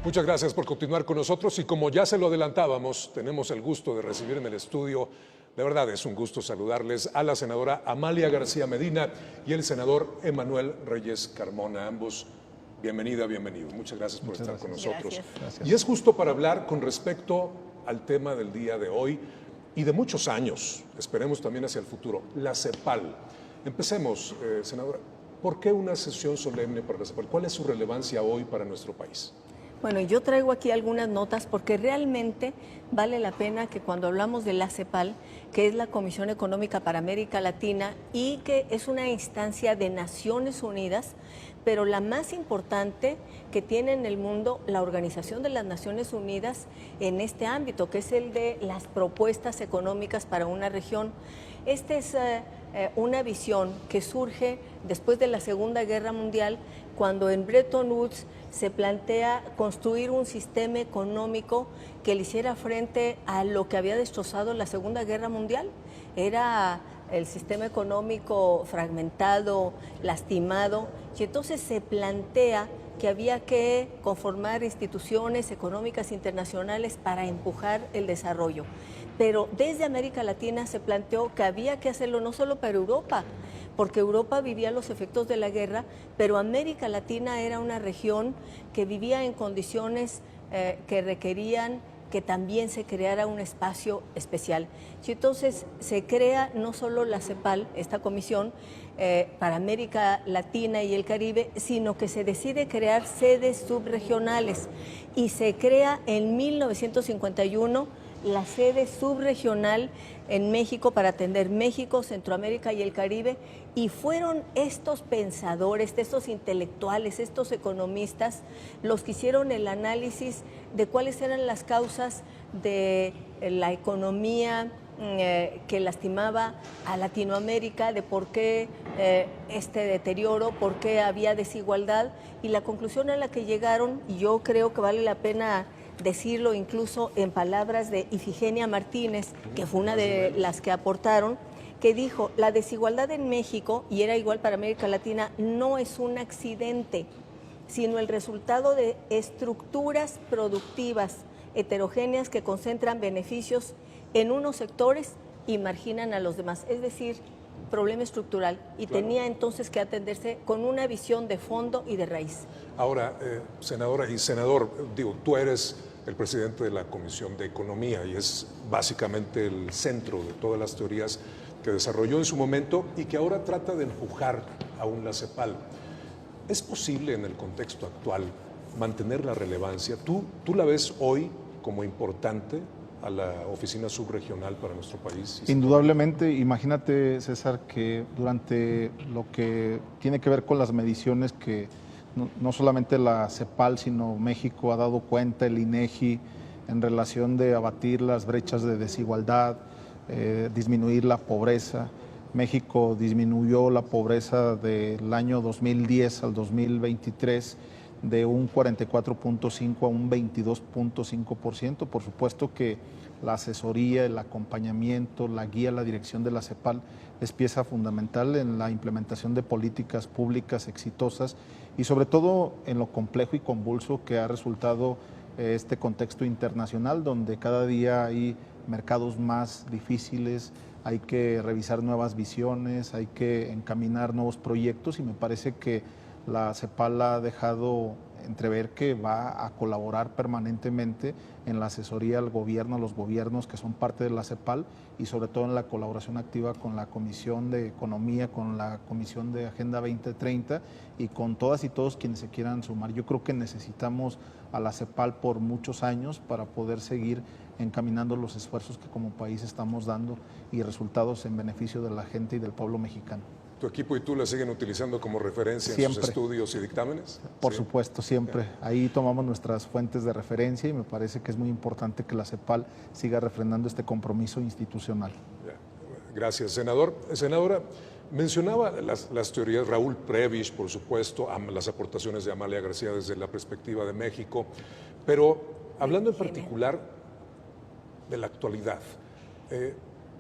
Muchas gracias por continuar con nosotros y como ya se lo adelantábamos, tenemos el gusto de recibir en el estudio, de verdad es un gusto saludarles, a la senadora Amalia García Medina y el senador Emanuel Reyes Carmona, ambos bienvenidos. Muchas gracias por estar con nosotros. Gracias. Y es justo para hablar con respecto al tema del día de hoy y de muchos años, esperemos también hacia el futuro, la CEPAL. Empecemos, senadora, ¿por qué una sesión solemne para la CEPAL? ¿Cuál es su relevancia hoy para nuestro país? Bueno, yo traigo aquí algunas notas porque realmente vale la pena que cuando hablamos de la CEPAL, que es la Comisión Económica para América Latina y que es una instancia de Naciones Unidas, pero la más importante que tiene en el mundo la Organización de las Naciones Unidas en este ámbito, que es el de las propuestas económicas para una región. Esta es una visión que surge después de la Segunda Guerra Mundial, cuando en Bretton Woods se plantea construir un sistema económico que le hiciera frente a lo que había destrozado la Segunda Guerra Mundial. Era el sistema económico fragmentado, lastimado, y entonces se plantea que había que conformar instituciones económicas internacionales para empujar el desarrollo. Pero desde América Latina se planteó que había que hacerlo no solo para Europa, porque Europa vivía los efectos de la guerra, pero América Latina era una región que vivía en condiciones que requerían que también se creara un espacio especial. Y entonces se crea no solo la CEPAL, esta comisión para América Latina y el Caribe, sino que se decide crear sedes subregionales y se crea en 1951 la sede subregional en México para atender México, Centroamérica y el Caribe, y fueron estos pensadores, estos intelectuales, estos economistas los que hicieron el análisis de cuáles eran las causas de la economía que lastimaba a Latinoamérica, de por qué este deterioro, por qué había desigualdad, y la conclusión a la que llegaron, y yo creo que vale la pena decirlo incluso en palabras de Ifigenia Martínez, que fue una de las que aportaron, que dijo: la desigualdad en México, y era igual para América Latina, no es un accidente, sino el resultado de estructuras productivas heterogéneas que concentran beneficios en unos sectores y marginan a los demás. Es decir, problema estructural, y claro, tenía entonces que atenderse con una visión de fondo y de raíz. Ahora, senadora y senador, digo, tú eres el presidente de la Comisión de Economía y es básicamente el centro de todas las teorías que desarrolló en su momento y que ahora trata de empujar aún la CEPAL. ¿Es posible en el contexto actual mantener la relevancia? ¿Tú la ves hoy como importante a la oficina subregional para nuestro país? Indudablemente, imagínate, César, que durante lo que tiene que ver con las mediciones que no solamente la CEPAL, sino México ha dado cuenta, el INEGI, en relación de abatir las brechas de desigualdad, disminuir la pobreza. México disminuyó la pobreza del año 2010 al 2023 de un 44.5 a un 22.5%. Por supuesto que la asesoría, el acompañamiento, la guía, la dirección de la CEPAL es pieza fundamental en la implementación de políticas públicas exitosas y sobre todo en lo complejo y convulso que ha resultado este contexto internacional, donde cada día hay mercados más difíciles, hay que revisar nuevas visiones, hay que encaminar nuevos proyectos, y me parece que la CEPAL ha dejado entrever que va a colaborar permanentemente en la asesoría al gobierno, a los gobiernos que son parte de la CEPAL, y sobre todo en la colaboración activa con la Comisión de Economía, con la Comisión de Agenda 2030 y con todas y todos quienes se quieran sumar. Yo creo que necesitamos a la CEPAL por muchos años para poder seguir encaminando los esfuerzos que como país estamos dando y resultados en beneficio de la gente y del pueblo mexicano. ¿Tu equipo y tú la siguen utilizando como referencia en sus estudios y dictámenes? Por supuesto, siempre. Ahí tomamos nuestras fuentes de referencia y me parece que es muy importante que la CEPAL siga refrendando este compromiso institucional. Gracias, senador. Senadora, mencionaba las teorías, Raúl Prebisch, por supuesto, las aportaciones de Amalia García desde la perspectiva de México, pero hablando en particular de la actualidad,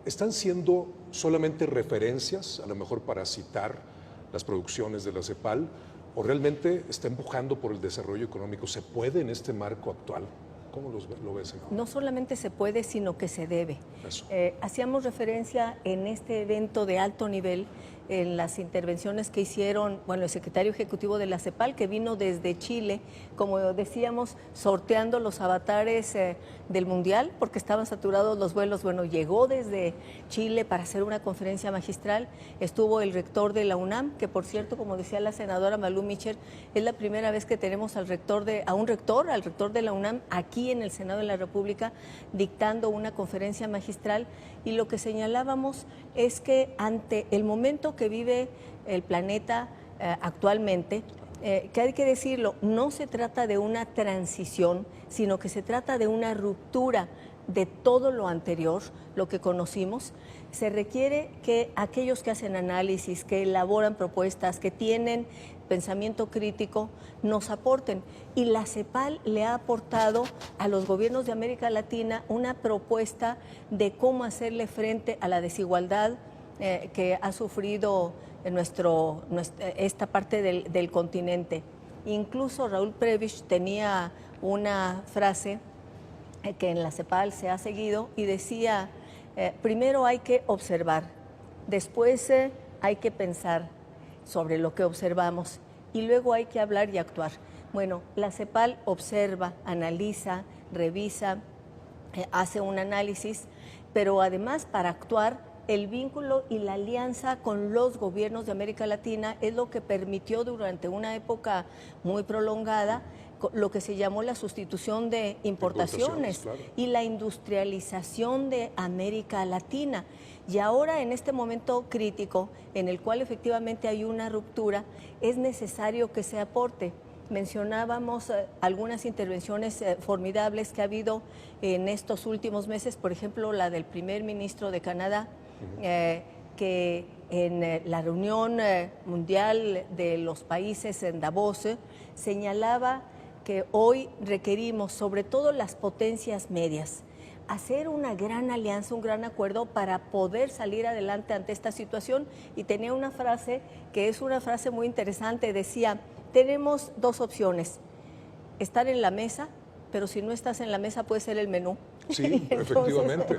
¿están siendo solamente referencias, a lo mejor para citar las producciones de la CEPAL, ¿O realmente está empujando por el desarrollo económico? ¿Se puede en este marco actual? ¿Cómo lo ves? No solamente se puede, sino que se debe. Hacíamos referencia en este evento de alto nivel en las intervenciones que hicieron, bueno, el secretario ejecutivo de la CEPAL, que vino desde Chile, como decíamos, sorteando los avatares del Mundial, porque estaban saturados los vuelos. Bueno, llegó desde Chile para hacer una conferencia magistral. Estuvo el rector de la UNAM, que por cierto, como decía la senadora Malú Micher, es la primera vez que tenemos al rector de la UNAM aquí en el Senado de la República dictando una conferencia magistral. Y lo que señalábamos es que ante el momento que vive el planeta actualmente, que hay que decirlo, no se trata de una transición, sino que se trata de una ruptura de todo lo anterior, lo que conocimos. Se requiere que aquellos que hacen análisis, que elaboran propuestas, que tienen pensamiento crítico, nos aporten. Y la CEPAL le ha aportado a los gobiernos de América Latina una propuesta de cómo hacerle frente a la desigualdad que ha sufrido esta parte del continente. Incluso Raúl Prebisch tenía una frase que en la CEPAL se ha seguido y decía, primero hay que observar, después hay que pensar sobre lo que observamos y luego hay que hablar y actuar. Bueno, la CEPAL observa, analiza, revisa, hace un análisis, pero además para actuar el vínculo y la alianza con los gobiernos de América Latina es lo que permitió durante una época muy prolongada lo que se llamó la sustitución de importaciones, claro, y la industrialización de América Latina. Y ahora, en este momento crítico, en el cual efectivamente hay una ruptura, es necesario que se aporte. Mencionábamos algunas intervenciones formidables que ha habido en estos últimos meses, por ejemplo, la del primer ministro de Canadá, que en la reunión mundial de los países en Davos señalaba que hoy requerimos, sobre todo las potencias medias, hacer una gran alianza, un gran acuerdo para poder salir adelante ante esta situación. Y tenía una frase que es una frase muy interesante, decía, tenemos dos opciones, estar en la mesa, pero si no estás en la mesa puede ser el menú. Sí, efectivamente.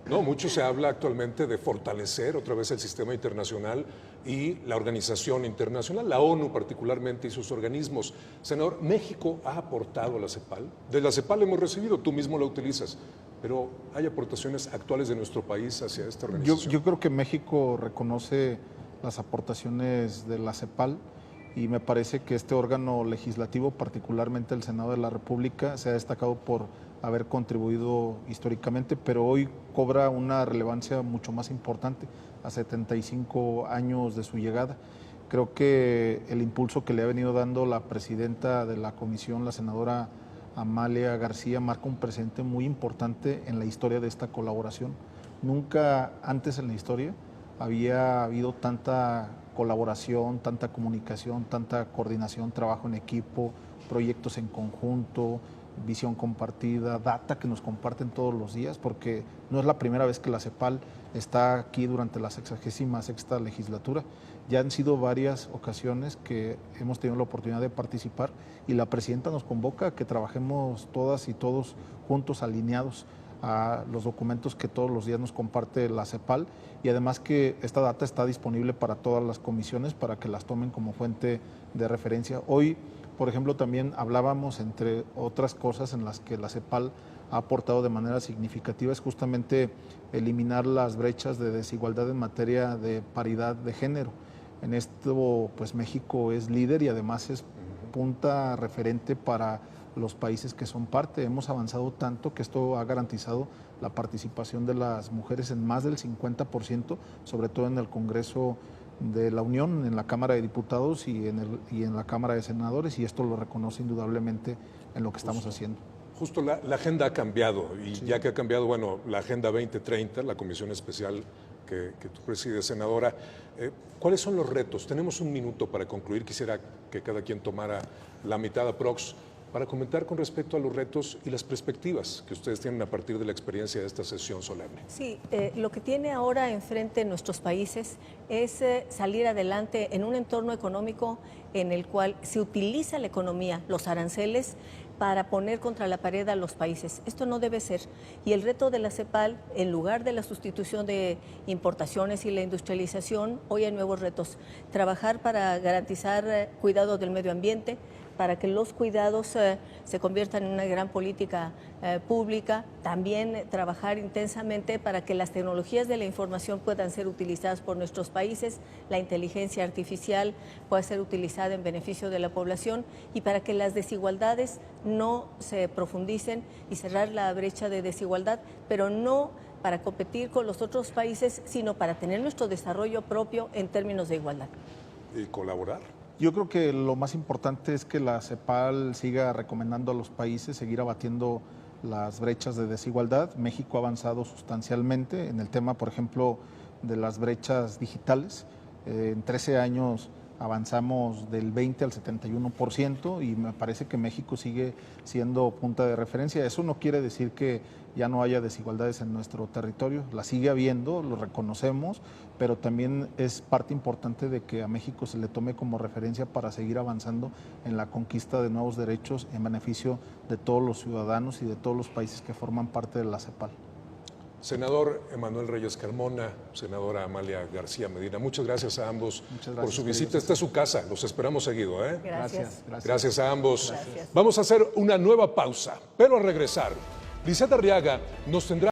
No, mucho se habla actualmente de fortalecer otra vez el sistema internacional y la organización internacional, la ONU particularmente y sus organismos. Senador, ¿México ha aportado a la CEPAL? De la CEPAL hemos recibido, tú mismo la utilizas, pero ¿hay aportaciones actuales de nuestro país hacia esta organización? Yo creo que México reconoce las aportaciones de la CEPAL y me parece que este órgano legislativo, particularmente el Senado de la República, se ha destacado por haber contribuido históricamente, pero hoy cobra una relevancia mucho más importante a 75 años de su llegada. Creo que el impulso que le ha venido dando la presidenta de la comisión, la senadora Amalia García, marca un presente muy importante en la historia de esta colaboración. Nunca antes en la historia había habido tanta colaboración, tanta comunicación, tanta coordinación, trabajo en equipo, proyectos en conjunto, visión compartida, data que nos comparten todos los días, porque no es la primera vez que la CEPAL está aquí durante la 66ª legislatura. Ya han sido varias ocasiones que hemos tenido la oportunidad de participar y la presidenta nos convoca a que trabajemos todas y todos juntos, alineados a los documentos que todos los días nos comparte la CEPAL, y además que esta data está disponible para todas las comisiones para que las tomen como fuente de referencia. Hoy, por ejemplo, también hablábamos, entre otras cosas en las que la CEPAL ha aportado de manera significativa, es justamente eliminar las brechas de desigualdad en materia de paridad de género. En esto, pues México es líder y además es punta referente para los países que son parte. Hemos avanzado tanto que esto ha garantizado la participación de las mujeres en más del 50%, sobre todo en el Congreso de la Unión, en la Cámara de Diputados y en la Cámara de Senadores, y esto lo reconoce indudablemente en lo que estamos haciendo. Justo la agenda ha cambiado, y sí, ya que ha cambiado, bueno, la Agenda 2030, la comisión especial que tú presides, senadora, ¿cuáles son los retos? Tenemos un minuto para concluir, quisiera que cada quien tomara la mitad aprox. para comentar con respecto a los retos y las perspectivas que ustedes tienen a partir de la experiencia de esta sesión solemne. Sí, lo que tiene ahora enfrente nuestros países es salir adelante en un entorno económico en el cual se utiliza la economía, los aranceles, para poner contra la pared a los países. Esto no debe ser. Y el reto de la CEPAL, en lugar de la sustitución de importaciones y la industrialización, hoy hay nuevos retos. Trabajar para garantizar cuidado del medio ambiente, para que los cuidados se conviertan en una gran política pública. También trabajar intensamente para que las tecnologías de la información puedan ser utilizadas por nuestros países, la inteligencia artificial pueda ser utilizada en beneficio de la población y para que las desigualdades no se profundicen y cerrar la brecha de desigualdad, pero no para competir con los otros países, sino para tener nuestro desarrollo propio en términos de igualdad. ¿Y colaborar? Yo creo que lo más importante es que la CEPAL siga recomendando a los países seguir abatiendo las brechas de desigualdad. México ha avanzado sustancialmente en el tema, por ejemplo, de las brechas digitales. En 13 años avanzamos del 20 al 71% y me parece que México sigue siendo punta de referencia. Eso no quiere decir que ya no haya desigualdades en nuestro territorio, las sigue habiendo, lo reconocemos, pero también es parte importante de que a México se le tome como referencia para seguir avanzando en la conquista de nuevos derechos en beneficio de todos los ciudadanos y de todos los países que forman parte de la CEPAL. Senador Emanuel Reyes Carmona, senadora Amalia García Medina, muchas gracias a ambos por su visita. Esta es su casa, los esperamos seguido. Gracias. Gracias a ambos. Gracias. Vamos a hacer una nueva pausa, pero al regresar, Lizeth Arriaga nos tendrá